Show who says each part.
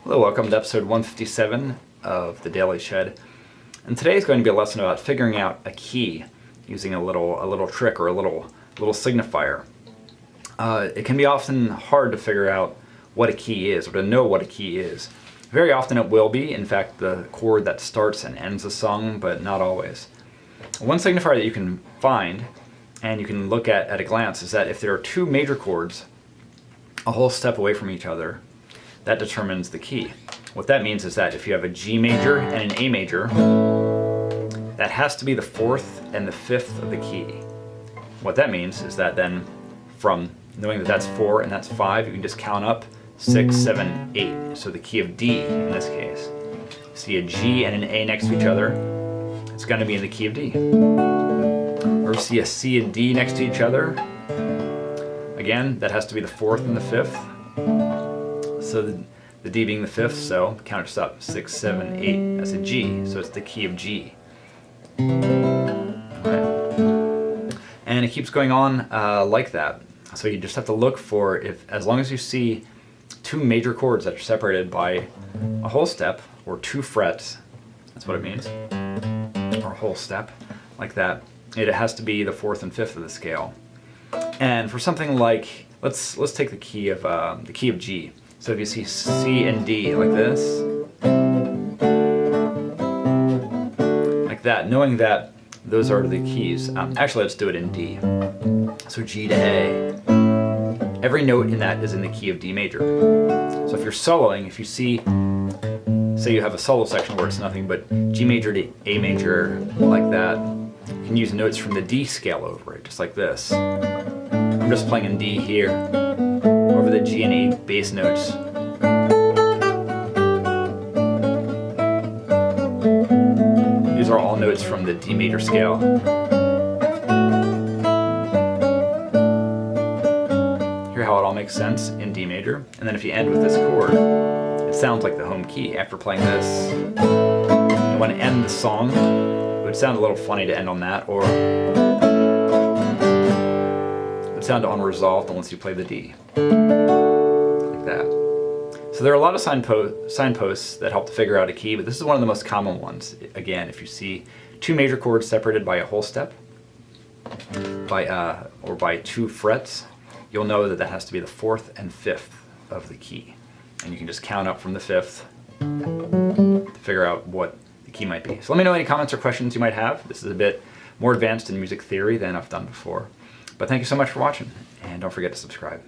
Speaker 1: Hello, welcome to episode 157 of the Daily Shed. And today is going to be a lesson about figuring out a key using a little trick or a little signifier. It can be often hard to figure out what a key is or to know what a key is. Very often it will be, in fact, the chord that starts and ends a song, but not always. One signifier that you can find and you can look at a glance is that if there are two major chords a whole step away from each other, that determines the key. What that means is that if you have a G major and an A major, that has to be the fourth and the fifth of the key. What that means is that then from knowing that that's 4 and that's 5, you can just count up 6, 7, 8. So the key of D in this case. See a G and an A next to each other, it's going to be in the key of D. Or see a C and D next to each other, again, that has to be the fourth and the fifth. So the D being the fifth, so count it up, 6, 7, 8, that's a G, so it's the key of G. Right. And it keeps going on like that. So you just have to look for, as long as you see two major chords that are separated by a whole step, or 2 frets, that's what it means, or a whole step, like that, it has to be the fourth and fifth of the scale. And for something like, let's take the key of G. So if you see C and D like this, like that, knowing that those are the keys. Actually, let's do it in D. So G to A. Every note in that is in the key of D major. So if you're soloing, if you see, say you have a solo section where it's nothing but G major to A major, like that, you can use notes from the D scale over it, just like this. I'm just playing in D here, over the G and A bass notes. These are all notes from the D major scale. Hear how it all makes sense in D major? And then if you end with this chord, it sounds like the home key. After playing this, you want to end the song. It would sound a little funny to end on that, or sound unresolved unless you play the D, like that. So there are a lot of signposts that help to figure out a key, but this is one of the most common ones. Again, if you see two major chords separated by a whole step, or by 2 frets, you'll know that that has to be the fourth and fifth of the key. And you can just count up from the fifth to figure out what the key might be. So let me know any comments or questions you might have. This is a bit more advanced in music theory than I've done before. But thank you so much for watching, and don't forget to subscribe.